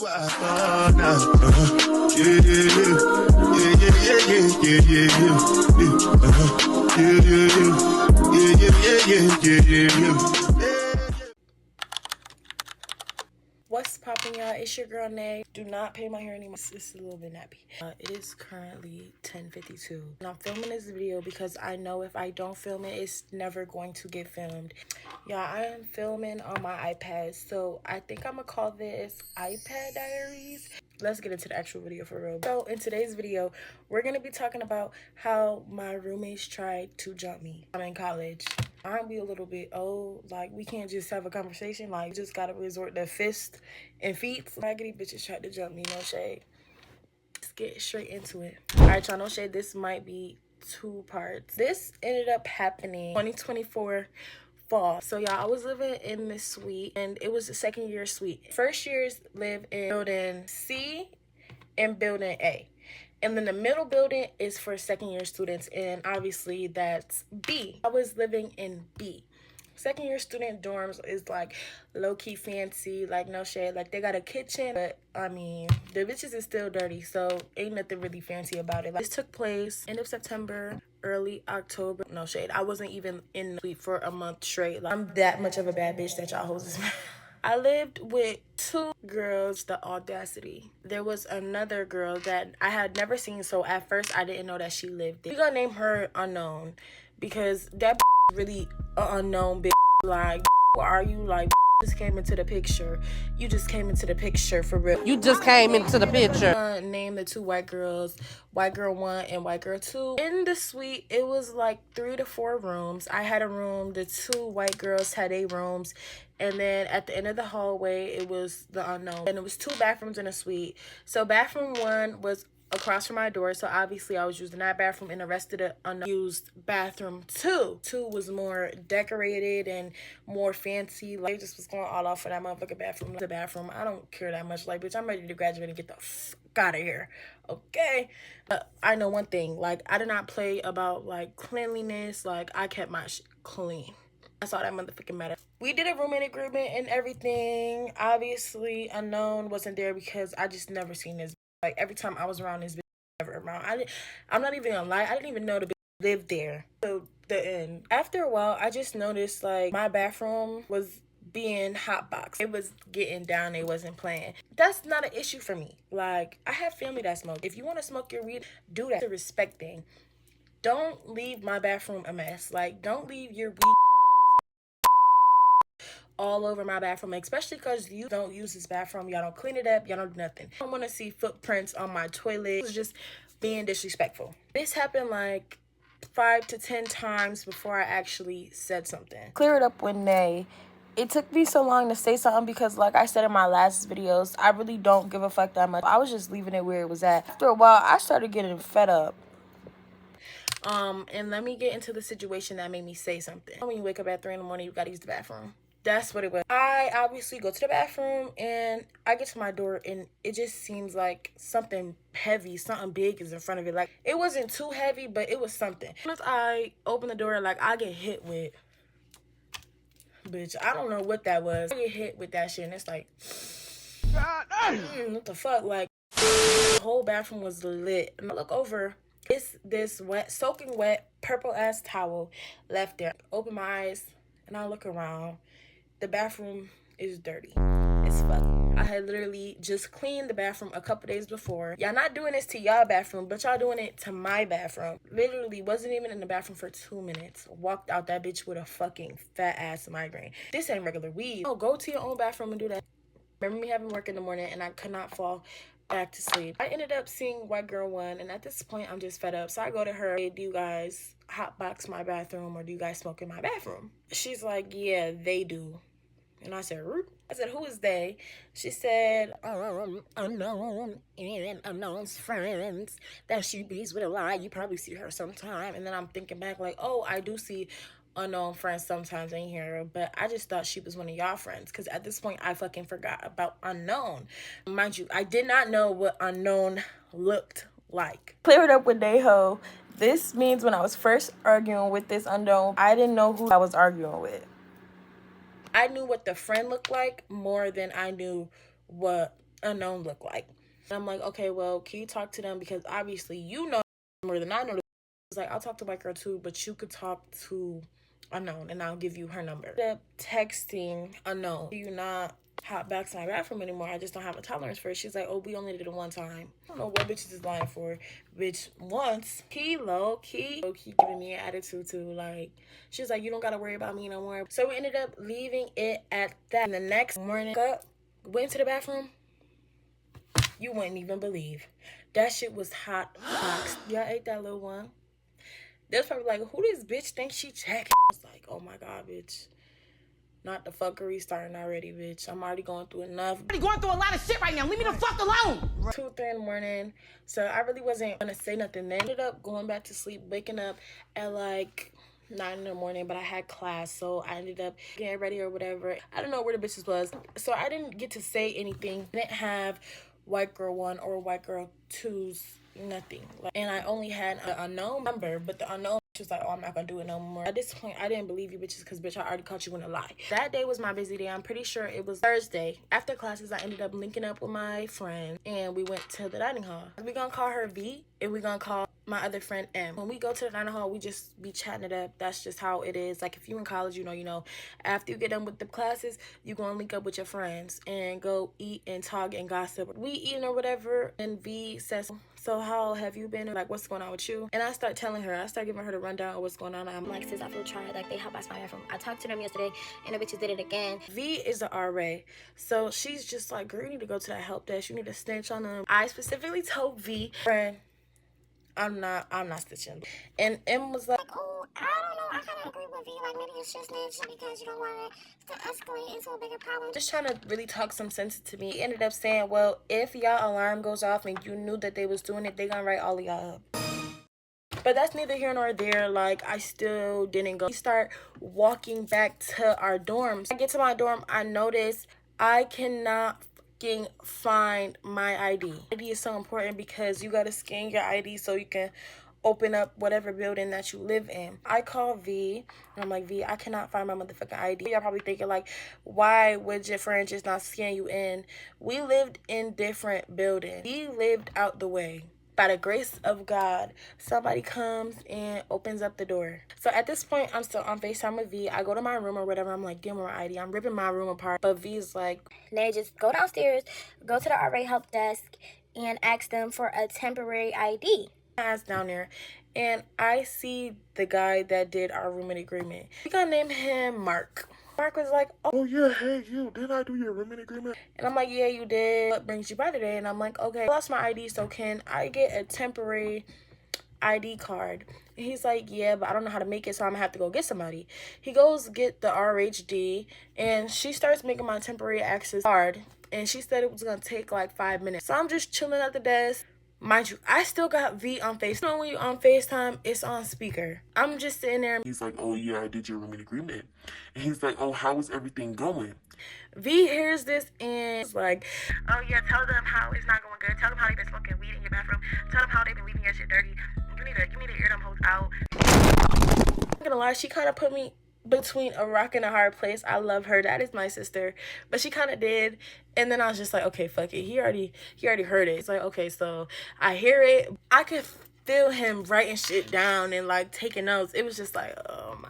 What's poppin', y'all? It's your girl Nay. Do not pay my hair anymore. It's a little bit nappy. It is currently 10:52 and I'm filming this video because I know if I don't film it, it's never going to get filmed. Y'all, I am filming on my iPad, so I think I'm gonna call this iPad Diaries. Let's get into the actual video for real. So in today's video, we're gonna be talking about how my roommates tried to jump me. I'm in college. Aren't we a little bit old? Like, we can't just have a conversation. Like, you just gotta resort to fist and feet. Raggedy bitches tried to jump me, no shade. Let's get straight into it. All right, y'all, no shade. This might be 2 parts. This ended up happening 2024 fall. So y'all, I was living in this suite and it was the 2nd year suite. First years live in building C and building A. And then the middle building is for 2nd year students, and obviously that's B. I was living in B. 2nd year student dorms is like low-key fancy, like no shade. Like, they got a kitchen, but I mean, the bitches is still dirty, so ain't nothing really fancy about it. Like, this took place end of September, early October. No shade. I wasn't even in the suite for a month straight. Like, I'm that much of a bad bitch that y'all hoes is mad. I lived with 2 girls, the audacity. There was another girl that I had never seen, so at first I didn't know that she lived there. We gonna name her Unknown because that really unknown bitch. Like, who are you? Like, just came into the picture. You just came into the picture for real. You just came into the picture. Name the 2 white girls, white girl 1 and white girl 2. In the suite, it was like 3 to 4 rooms. I had a room. The 2 white girls had a rooms. And then at the end of the hallway, it was the Unknown. And it was 2 bathrooms in a suite. So bathroom 1 was across from my door, so obviously I was using that bathroom, and the rest of the unused bathroom 2 was more decorated and more fancy. Like, just was going all off for that motherfucking bathroom. The bathroom, I don't care that much. Like, bitch, I'm ready to graduate and get the fuck out of here, okay? I know one thing, like, I did not play about like cleanliness. Like, I kept my shit clean. That's all that motherfucking matter. We did a roommate agreement and everything. Obviously Unknown wasn't there because I just never seen this. Like, every time I was around this bitch, never around. I'm not even gonna lie, I didn't even know the bitch lived there. So the end. After a while, I just noticed like my bathroom was being hotboxed. It was getting down, it wasn't playing. That's not an issue for me. Like, I have family that smoke. If you want to smoke your weed, do that. It's a respect thing. Don't leave my bathroom a mess. Like, don't leave your weed all over my bathroom, especially because you don't use this bathroom. Y'all don't clean it up. Y'all don't do nothing. I don't want to see footprints on my toilet. It was just being disrespectful. This happened like 5 to 10 times before I actually said something. Clear it up with Nay. It took me so long to say something because, like I said in my last videos, I really don't give a fuck that much. I was just leaving it where it was at. After a while, I started getting fed up. And let me get into the situation that made me say something. When you wake up at 3 in the morning, you gotta use the bathroom. That's what it was. I obviously go to the bathroom and I get to my door and it just seems like something heavy, something big is in front of it. Like, it wasn't too heavy, but it was something. Once I open the door, like, I get hit with, bitch, I don't know what that was. I get hit with that shit and it's like, what the fuck? Like, the whole bathroom was lit. And I look over, this wet, soaking wet, purple ass towel left there. Open my eyes and I look around. The bathroom is dirty as fuck. I had literally just cleaned the bathroom a couple days before. Y'all not doing this to y'all bathroom, but y'all doing it to my bathroom. Literally wasn't even in the bathroom for 2 minutes. Walked out that bitch with a fucking fat ass migraine. This ain't regular weed. Oh, go to your own bathroom and do that. Remember me having work in the morning and I could not fall back to sleep. I ended up seeing white girl 1, and at this point I'm just fed up. So I go to her, hey, do you guys hotbox my bathroom or do you guys smoke in my bathroom? She's like, yeah, they do. And I said, Root? I said, who is they? She said, Unknown and Unknown's friends that she bees with a lie. You probably see her sometime. And then I'm thinking back like, oh, I do see Unknown friends sometimes in here, but I just thought she was one of y'all friends because at this point I fucking forgot about Unknown. Mind you, I did not know what Unknown looked like. Clear it up with Dayho. This means when I was first arguing with this Unknown, I didn't know who I was arguing with. I knew what the friend looked like more than I knew what unknown look like? And I'm like, okay, well, can you talk to them? Because obviously you know more than I know. It's like, I'll talk to my girl too, but you could talk to unknown and I'll give you her number. The texting unknown. Do you not hop back to my bathroom anymore? I just don't have a tolerance for it. She's like, oh, we only did it one time. I don't know what bitches is lying for. Bitch, once, low key giving me an attitude too. Like, she's like, you don't gotta worry about me no more. So we ended up leaving it at that. And the next morning, went to the bathroom. You wouldn't even believe. That shit was hot box. Y'all ate that little one? That's probably like, who this bitch thinks she checking? I was like, oh my God, bitch. Not the fuckery starting already, bitch. I'm already going through enough. I'm already going through a lot of shit right now. Leave me the fuck alone. 2, 3 in the morning. So I really wasn't gonna say nothing. Then ended up going back to sleep, waking up at like 9 in the morning, but I had class, so I ended up getting ready or whatever. I don't know where the bitches was. So I didn't get to say anything. I didn't have white girl 1 or white girl 2's, nothing. And I only had an unknown number, but the unknown was like, oh, I'm not gonna do it no more. At this point, I didn't believe you bitches because, bitch, I already caught you in a lie. That day was my busy day. I'm pretty sure it was Thursday. After classes, I ended up linking up with my friend and we went to the dining hall. We're gonna call her V and we're gonna call my other friend M. When we go to the dining hall, we just be chatting it up. That's just how it is. Like, if you in college, you know, after you get done with the classes, you gonna link up with your friends and go eat and talk and gossip. We eating or whatever, and V says, so how have you been? Like, what's going on with you? And I start telling her, I start giving her the rundown of what's going on. I'm like, sis, I feel tried. Like, they hop past my bathroom. I talked to them yesterday, and the bitches did it again. V is a RA, so she's just like, girl, you need to go to that help desk. You need to snitch on them. I specifically told V, friend, I'm not stitching. And M was like, oh, I don't know, I kind of agree with you. Like, maybe you should snitch because you don't want it to escalate into a bigger problem. Just trying to really talk some sense to me. He ended up saying, well, if y'all alarm goes off and you knew that they was doing it, they gonna write all of y'all up. But that's neither here nor there. Like, I still didn't go. We start walking back to our dorms. I get to my dorm, I notice I cannot find my ID. ID is so important because you gotta scan your ID so you can open up whatever building that you live in. I call V and I'm like, V, I cannot find my motherfucking ID. Y'all probably thinking like, why would your friend just not scan you in? We lived in different buildings. He lived out the way. By the grace of God, somebody comes and opens up the door. So at this point, I'm still on FaceTime with V. I go to my room or whatever. I'm like, give me my ID. I'm ripping my room apart. But V's like, Nay, just go downstairs, go to the RA help desk, and ask them for a temporary ID. I asked down there, and I see the guy that did our roommate agreement. We gonna name him Mark. Mark was like, oh yeah, hey, you, didn't I do your roommate agreement? And I'm like, yeah, you did. What brings you by today? And I'm like, okay, I lost my ID, so can I get a temporary ID card? And he's like, yeah, but I don't know how to make it, so I'm gonna have to go get somebody. He goes get the RHD, and she starts making my temporary access card, and she said it was gonna take like 5 minutes. So I'm just chilling at the desk. Mind you, I still got V on FaceTime. You know, when you on FaceTime, it's on speaker. I'm just sitting there. He's like, oh yeah, I did your roommate agreement. And he's like, oh, how is everything going? V hears this and is like, oh yeah, tell them how it's not going good. Tell them how they've been smoking weed in your bathroom. Tell them how they've been leaving your shit dirty. You need to air them hoes out. I'm not gonna lie, she kind of put me between a rock and a hard place. I love her. That is my sister. But she kind of did. And then I was just like, okay, fuck it. He already heard it. It's like, okay, so I hear it. I could feel him writing shit down and like taking notes. It was just like, oh my.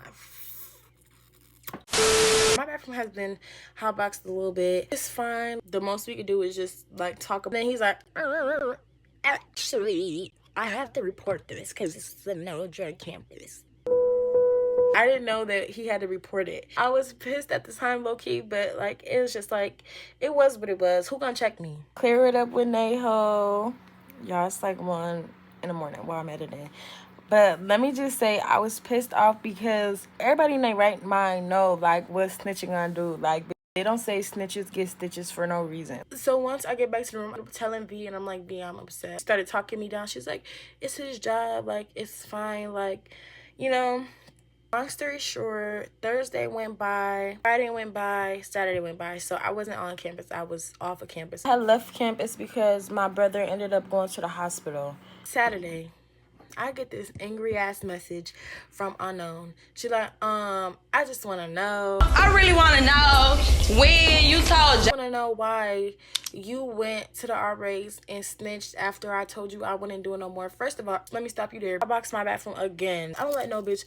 My bathroom has been hotboxed a little bit. It's fine. The most we could do is just like talk. And then he's like, actually, I have to report this because it's a no drug campus. I didn't know that he had to report it. I was pissed at the time, low-key, but like it was just like, it was what it was. Who gonna check me? Clear it up with Neho. Y'all, it's like 1 in the morning while I'm editing. But let me just say, I was pissed off because everybody in their right mind know like what snitching gonna do. Like, they don't say snitches get stitches for no reason. So once I get back to the room, I'm telling V, and I'm like, V, I'm upset. She started talking me down. She's like, it's his job. Like, it's fine. Like, you know. Long story short, Thursday went by, Friday went by, Saturday went by. So I wasn't on campus. I was off of campus. I left campus because my brother ended up going to the hospital. Saturday, I get this angry ass message from unknown. She like, I just want to know. I really want to know when you told I want to know why you went to the RAs and snitched after I told you I wouldn't do it no more. First of all, let me stop you there. I boxed my bathroom again. I don't let no bitch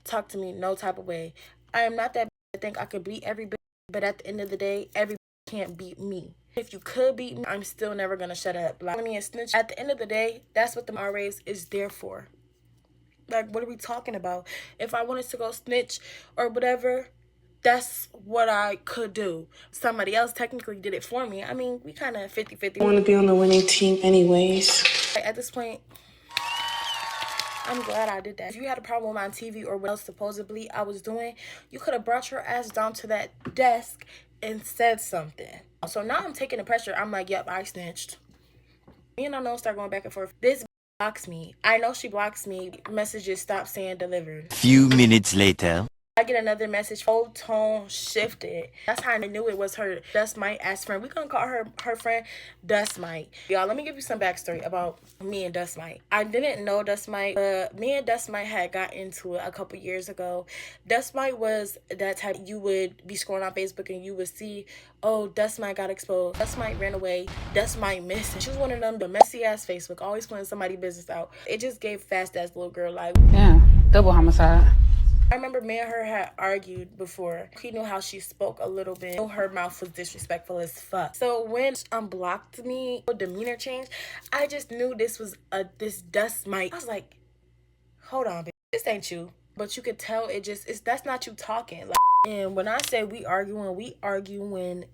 talk to me no type of way. I am not that bitch that think I could beat every bitch, but at the end of the day, every bitch can't beat me. If you could beat me, I'm still never gonna shut up. Like, me and snitch. At the end of the day, that's what the RAs is there for. Like, what are we talking about? If I wanted to go snitch or whatever, that's what I could do. Somebody else technically did it for me. I mean, we kind of 50-50. I want to be on the winning team anyways. At this point, I'm glad I did that. If you had a problem with my TV or what else supposedly I was doing, you could have brought your ass down to that desk and said something. So now I'm taking the pressure. I'm like, yep, I snitched. Me and Unknown start going back and forth. This blocks me. I know she blocks me. Messages stop saying delivered. Few minutes later. I get another message, whole tone shifted. That's how I knew it was her Dust Mite ass friend. We gonna call her friend Dust Mite. Y'all, let me give you some backstory about me and Dust Mite. I didn't know Dust Mite, but me and Dust Mite had got into it a couple years ago. Dust Mite was that type you would be scrolling on Facebook and you would see, oh, Dust Mite got exposed. Dust Mite ran away. Dust Mite missing. She was one of them, the messy ass Facebook, always putting somebody's business out. It just gave fast ass little girl like, yeah, double homicide. I remember me and her had argued before. He knew how she spoke a little bit. Knew her mouth was disrespectful as fuck. So when she unblocked me, her demeanor changed, I just knew this was this Dust Mite. I was like, hold on, bitch. This ain't you. But you could tell that's not you talking. Like, and when I say we arguing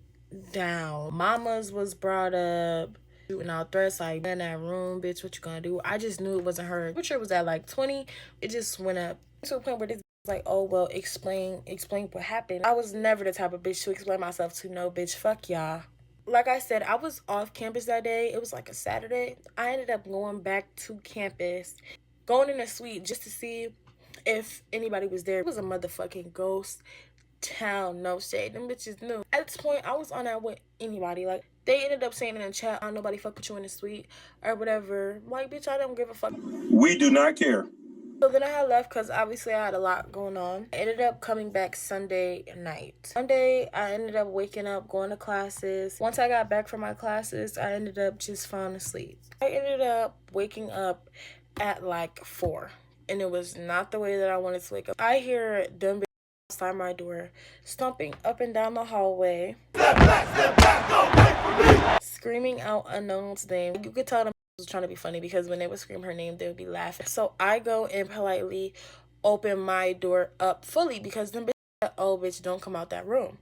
down. Mamas was brought up. Shooting out threats like, in that room, bitch, what you gonna do? I just knew it wasn't her. Which was at like 20. It just went up to a point where this like, oh, well, explain what happened. I was never the type of bitch to explain myself to. No, bitch, fuck y'all. Like I said, I was off campus that day. It was like a Saturday. I ended up going back to campus, going in a suite just to see if anybody was there. It was a motherfucking ghost town, no shade. Them bitches knew. At this point, I was on that with anybody. Like, they ended up saying in the chat, oh, nobody fuck with you in the suite or whatever. Like, bitch, I don't give a fuck. We do not care. So then I had left because obviously I had a lot going on. I ended up coming back Sunday night. Sunday, I ended up waking up, going to classes. Once I got back from my classes, I ended up just falling asleep. I ended up waking up at like 4. And it was not the way that I wanted to wake up. I hear them outside my door, stomping up and down the hallway, screaming out Unknown's name. You could tell them was trying to be funny because when they would scream her name, they would be laughing. So I go and politely open my door up fully because them bitches said, oh, bitch, don't come out that room.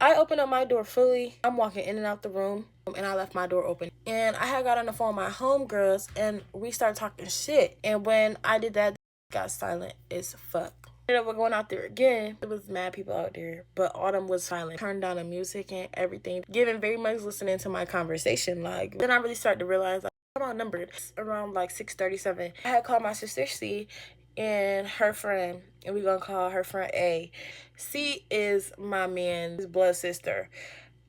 I open up my door fully. I'm walking in and out the room, and I left my door open. And I had got on the phone with my homegirls, and we started talking shit. And when I did that, got silent as fuck. Ended up going out there again. It was mad people out there, but Autumn was silent. Turned down the music and everything, giving very much listening to my conversation. Like, then I really started to realize, like, I'm outnumbered. Around like 6:37, I had called my sister C and her friend, and we're gonna call her friend A. C is my man's blood sister,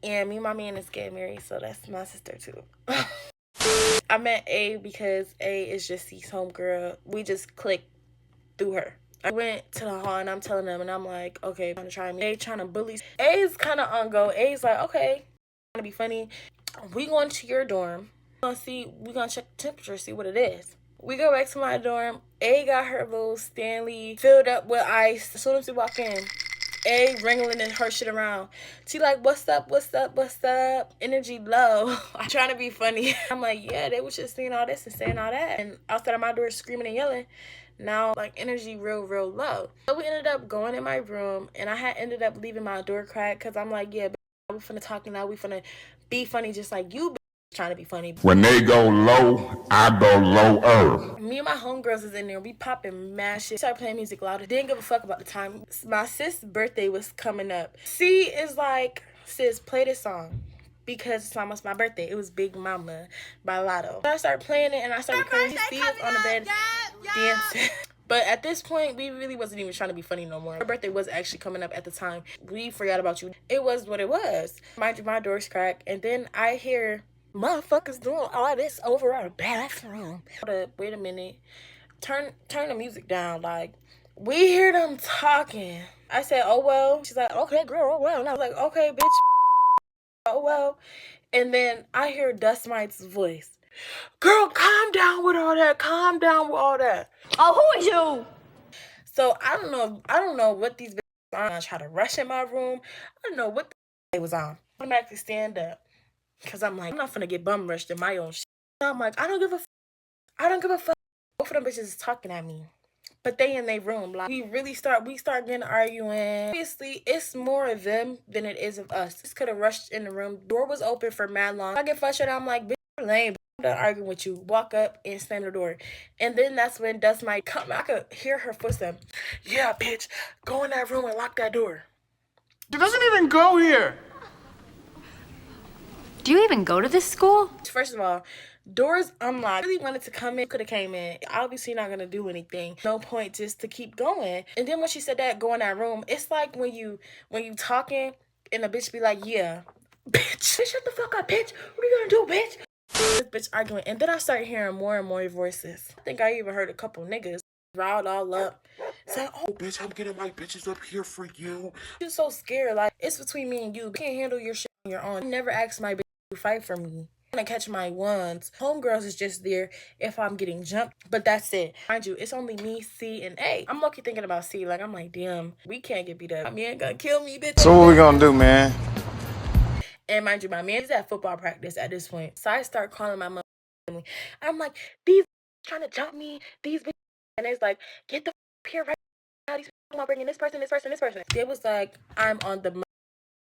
and me and my man is getting married, so that's my sister too. I met A because A is just C's homegirl. We just clicked through her. I went to the hall and I'm telling them, and I'm like, okay, trying to try me. A trying to bully. A is kind of on go. A is like, okay, trying to be funny. We going to your dorm. We gonna check the temperature, see what it is. We go back to my dorm. A got her little Stanley filled up with ice. As soon as we walk in, A wrangling her shit around. She like, what's up? Energy low. I'm trying to be funny. I'm like, yeah, they was just saying all this and saying all that. And outside of my door screaming and yelling. Now, like, energy real low. So we ended up going in my room, and I had ended up leaving my door cracked because I'm like, yeah, we finna talk now. We finna be funny just like you trying to be funny. When they go low, I go lower. Me and my homegirls is in there. We popping mad shit. Started playing music louder. Didn't give a fuck about the time. My sis' birthday was coming up. C is like, sis, play this song. Because it's almost my birthday. It was Big Mama by Lotto. So I started playing it, and I started recording. Steve on the bed dancing. But at this point, we really wasn't even trying to be funny no more. Her birthday was actually coming up at the time. We forgot about you. It was what it was. Mind you, my door's cracked. And then I hear motherfuckers doing all this over our bathroom. Hold up, wait a minute. turn the music down. Like, we hear them talking. I said, oh well. She's like, okay, girl, oh well. And I was like, okay, bitch, oh well. And then I hear Dust Mite's voice. Girl, calm down with all that. Calm down with all that. Oh, who is you? So I don't know. What these bitches are. I try to rush in my room. I don't know what they was on. I'm actually stand up because I'm like, I'm not finna get bum rushed in my own shit. I'm like, I don't give a fuck. Both of them bitches is talking at me. But they in their room. Like, we start getting arguing. Obviously, it's more of them than it is of us. This could have rushed in the room. Door was open for mad long. I get frustrated. I'm like, bitch, you're lame. I'm done arguing with you. Walk up and slam the door. And then that's when Dust might come. I could hear her footsteps. Yeah, bitch, go in that room and lock that door. It doesn't even go here. Do you even go to this school? First of all, doors unlocked. I really wanted to come in, could have came in. Obviously not gonna do anything. No point just to keep going. And then when she said that, go in that room, it's like when you talking and a bitch be like, yeah, bitch, shut the fuck up, bitch. What are you gonna do, bitch? This bitch arguing. And then I start hearing more and more voices. I think I even heard a couple niggas riled all up. Say, oh, Bitch, I'm getting my bitches up here for you. you're so scared. Like, it's between me and you. You can't handle your shit on your own. I never asked my bitch to fight for me. I'm gonna catch my ones. Homegirls is just there if I'm getting jumped, but that's it. Mind you, it's only me, C, and A. I'm lucky thinking about C. Like, I'm like, damn, we can't get beat up. My man gonna kill me, bitch. So what we gonna do, man? And mind you, my man is at football practice at this point. So I start calling my mother family. I'm like, these trying to jump me, these bitches. And it's like, get the here right now. These people are bringing this person. It was like, I'm on the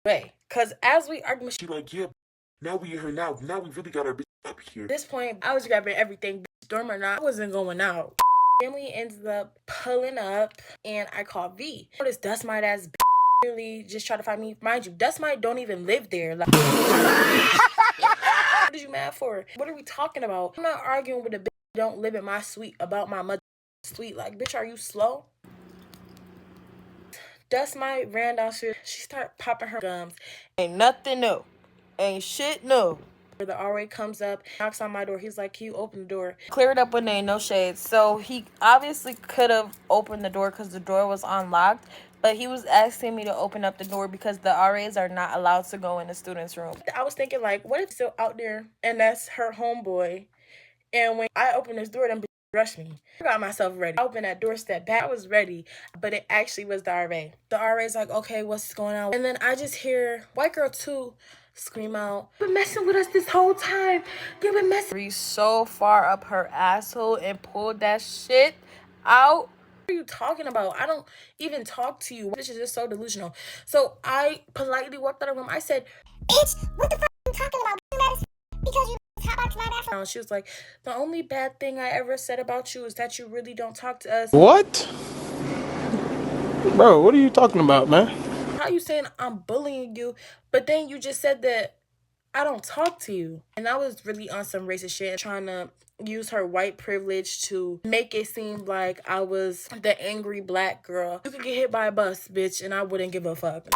way. Because as we argue, She like, yeah, now we here now. Now we really got our bitch up here. at this point, I was grabbing everything, storm or not. I wasn't going out. Family ends up pulling up, and I call V. This Dust Mite ass really just try to find me. Mind you, Dust Mite don't even live there. Like, what are you mad for? What are we talking about? I'm not arguing with a bitch who don't live in my suite about my mother's suite. Like, bitch, are you slow? Dust Mite ran downstairs. She started popping her gums. Ain't nothing new. Ain't shit new. The RA comes up, knocks on my door. He's like, can you open the door? Clear it up when there ain't no shades. So he obviously could have opened the door because the door was unlocked. But he was asking me to open up the door because the RAs are not allowed to go in the student's room. I was thinking, like, what if he's still out there and that's her homeboy? And when I open this door, them bitches rush me. I got myself ready. I opened that door, step back. I was ready, but it actually was the RA. The RA's like, okay, what's going on? And then I just hear white girl 2 scream out, you've been messing with us this whole time. You've been messing. Reached so far up her asshole and pulled that shit out. What are you talking about? I don't even talk to you. This is just so delusional. So I politely walked out of the room. I said, bitch, what the fuck are you talking about? Because you hotbox my bathroom. She was like, the only bad thing I ever said about you is that you really don't talk to us. What? Bro, what are you talking about, man? How you saying I'm bullying you, but then you just said that I don't talk to you? And I was really on some racist shit, trying to use her white privilege to make it seem like I was the angry black girl. You could get hit by a bus, bitch, and I wouldn't give a fuck.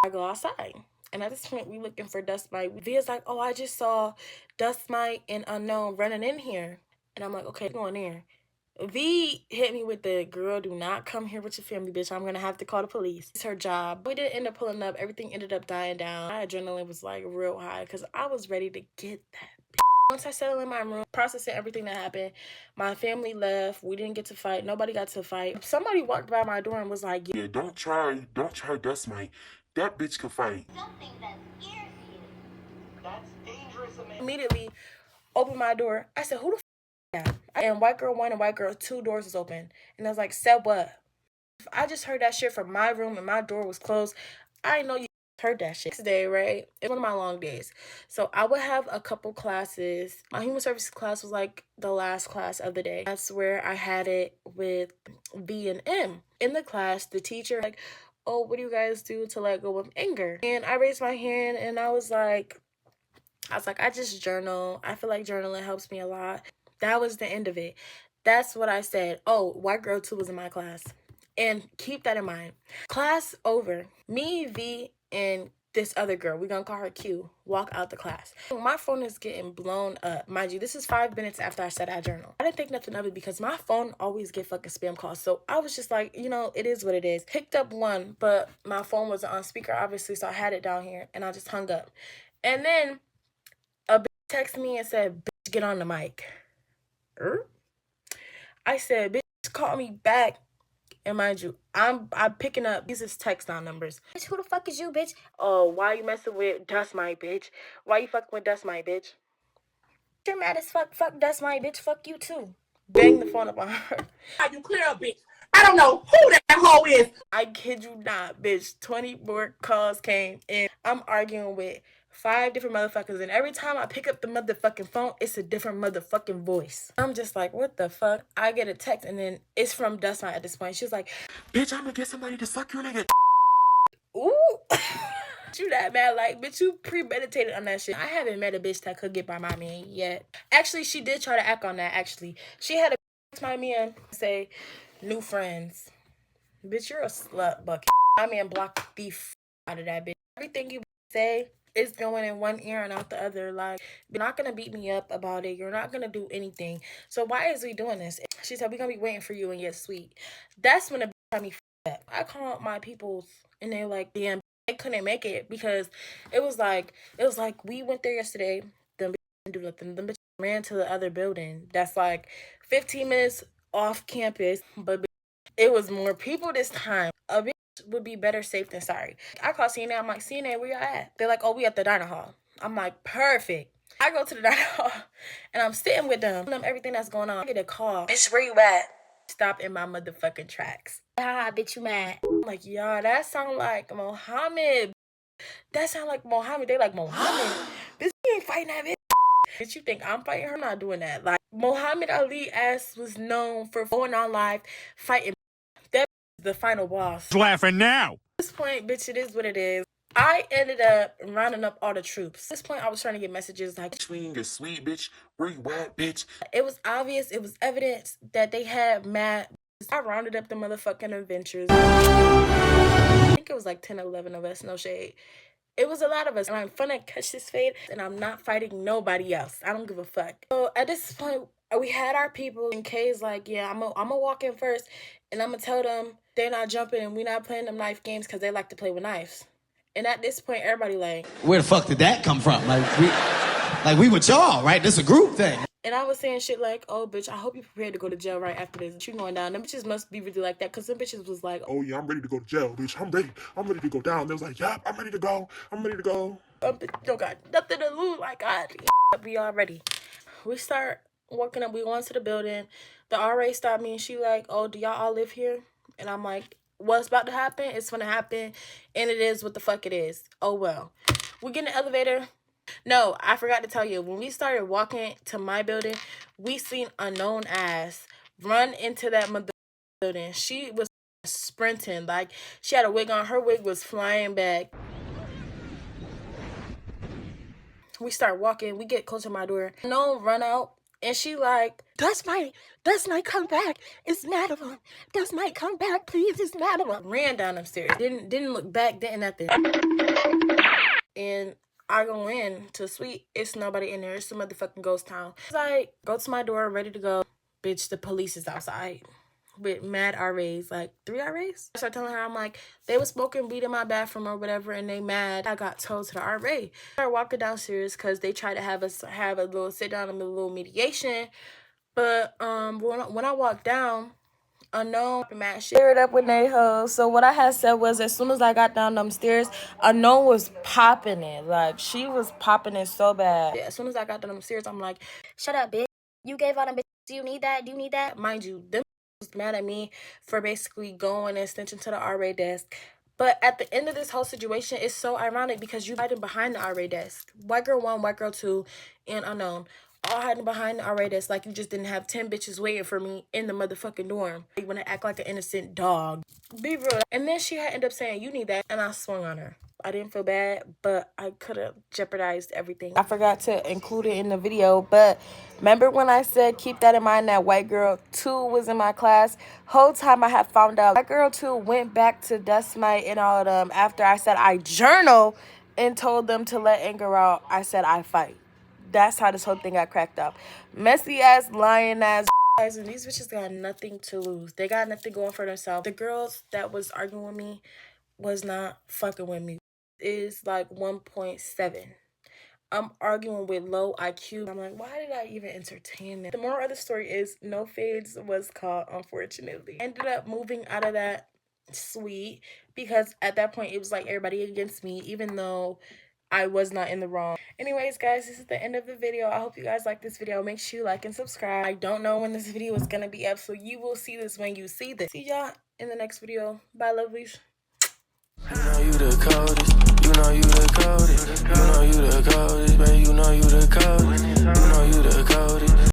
I go outside. And at this point, we looking for Dust Mite. Via's like, oh, I just saw Dust Mite and Unknown running in here. And I'm like, okay, go in there. V hit me with the, girl, do not come here with your family, bitch. I'm going to have to call the police. It's her job. We didn't end up pulling up. Everything ended up dying down. My adrenaline was like real high because I was ready to get that. Once I settled in my room, processing everything that happened, my family left. We didn't get to fight. Nobody got to fight. Somebody walked by my door and was like, Yeah, don't try Dust Mite. That bitch can fight. Something that scares you. That's dangerous, man. Immediately opened my door. I said, who the f*** that? And white girl 1 and white girl 2 doors was open. And I was like, said what? I just heard that shit from my room and my door was closed. I know you heard that shit. Next day, right? It's one of my long days. So I would have a couple classes. My human services class was like the last class of the day. That's where I had it with V and M. In the class, the teacher like, oh, what do you guys do to let go of anger? And I raised my hand and I was like, I just journal. I feel like journaling helps me a lot. That was the end of it. That's what I said. Oh, white girl 2 was in my class. And keep that in mind. Class over. Me, V, and this other girl, we're gonna call her Q, walk out the class. My phone is getting blown up. Mind you, this is 5 minutes after I said I journal. I didn't think nothing of it because my phone always get fucking spam calls. So I was just like, you know, it is what it is. Picked up one, but my phone wasn't on speaker, obviously, so I had it down here and I just hung up. And then a bitch texted me and said, bitch, get on the mic. I said, bitch, call me back. And mind you, I'm picking up these is text on numbers. Bitch, who the fuck is you, bitch? Oh, why you messing with Dust Mite, bitch? Why you fucking with Dust Mite, bitch? You're mad as fuck. Fuck Dust Mite, bitch. Fuck you too. Bang the phone up on her. Are you clear up, bitch? I don't know who that hoe is. I kid you not, bitch. 20 more calls came in. I'm arguing with 5 different motherfuckers, and every time I pick up the motherfucking phone, it's a different motherfucking voice. I'm just like, what the fuck? I get a text, and then it's from Dust Mite at this point. She was like, Bitch, I'm gonna get somebody to suck your nigga. ooh. You that mad, like, bitch, you premeditated on that shit. I haven't met a bitch that could get by my man yet. Actually, she did try to act on that, actually. She had a my man say, new friends. Bitch, you're a slut bucket. My man blocked the out of that bitch. Everything you say is going in one ear and out the other. Like, you're not gonna beat me up about it. You're not gonna do anything. So why is we doing this? She said, we're gonna be waiting for you in your suite. That's when the bitch had me up. I called my peoples and they're like, damn, they couldn't make it because it was like we went there yesterday. Them bitches didn't do nothing. Them bitches ran to the other building. That's like 15 minutes off campus, but it was more people this time. A bitch would be better safe than sorry. I call CNN. I'm like, CNN, where y'all at? They're like, oh, we at the diner hall. I'm like, perfect. I go to the diner hall and I'm sitting with them everything that's going on. I get a call. Bitch, where you at? Stop in my motherfucking tracks. Ah, bitch, you mad? I'm like, y'all, that sound like Mohammed. That sound like Mohammed. They like, Mohammed? Bitch, you ain't fighting that bitch. Bitch, you think I'm fighting her? I'm not doing that. Like, Muhammad Ali ass was known for going on live fighting. That is the final boss. Laughing now. At this point, bitch, it is what it is. I ended up rounding up all the troops. At this point, I was trying to get messages like, Between your sweet bitch, where you at, bitch? it was obvious, it was evidence that they had mad. I rounded up the motherfucking adventures. I think it was like 10 or 11 of us, no shade. It was a lot of us, and I'm finna catch this fade, and I'm not fighting nobody else. I don't give a fuck. So at this point, we had our people, and Kay's like, yeah, I'm gonna walk in first, and I'm gonna tell them they're not jumping, and we're not playing them knife games because they like to play with knives. And at this point, everybody like, where the fuck did that come from? Like we with y'all, right? This is a group thing. And I was saying shit like, oh, bitch, I hope you prepared to go to jail right after this. You going down. Them bitches must be really like that because them bitches was like, Oh yeah, I'm ready to go to jail, bitch. I'm ready to go down. They was like, yep, I'm ready to go. I'm ready to go. Bitch, don't got nothing to lose. Like, God, we all ready. We start walking up. We go into the building. The RA stopped me and she like, oh, do y'all all live here? And I'm like, what's about to happen? It's gonna happen. And it is what the fuck it is. Oh, well. We get in the elevator. No, I forgot to tell you. When we started walking to my building, we seen a known ass run into that mother building. She was sprinting. Like, she had a wig on. Her wig was flying back. We start walking. We get close to my door. No, run out. And she like, Dust Mite come back. It's mad of him. Dust Mite come back, please. It's mad of him. Ran down upstairs. Didn't look back. Didn't nothing. And I go in to the suite. It's nobody in there. It's a motherfucking ghost town. I go to my door, ready to go. Bitch, the police is outside with mad RAs, like 3 RAs. I start telling her, I'm like, they was smoking weed in my bathroom or whatever, and they mad. I got told to the RA. I started walking downstairs because they tried to have us have a little sit down and a little mediation. But when I walked down, Unknown mad shit it up with they hoes. So what I had said was, as soon as I got down them stairs, Unknown was popping it. Like, she was popping it so bad. Yeah, as soon as I got down them stairs, I'm like, shut up, bitch. You gave all them bitches. Do you need that? Do you need that? Mind you, them was mad at me for basically going and snitching to the RA desk. But at the end of this whole situation, it's so ironic because you hiding behind the RA desk. White girl 1, white girl 2, and Unknown. All hiding behind the RA desk like you just didn't have 10 bitches waiting for me in the motherfucking dorm. You want to act like an innocent dog. Be real. And then she had ended up saying, you need that. And I swung on her. I didn't feel bad, but I could have jeopardized everything. I forgot to include it in the video, but remember when I said keep that in mind that white girl 2 was in my class? Whole time I had found out white girl 2 went back to Dust Mite and all of them after I said I journal and told them to let anger out, I said I fight. That's how this whole thing got cracked up. Messy ass, lying ass guys, and these bitches got nothing to lose. They got nothing going for themselves. The girls that was arguing with me was not fucking with me. Is like 1.7. I'm arguing with low IQ. I'm like, why did I even entertain it? The moral of the story is no fades was caught, unfortunately. Ended up moving out of that suite because at that point it was like everybody against me, even though I was not in the wrong. Anyways, guys, this is the end of the video. I hope you guys like this video. Make sure you like and subscribe. I don't know when this video is gonna be up, so you will see this when you see this. See y'all in the next video. Bye, lovelies. You know you the coldest, you know you the coldest, you know you the coldest, babe, you know you the coldest, you know you the coldest.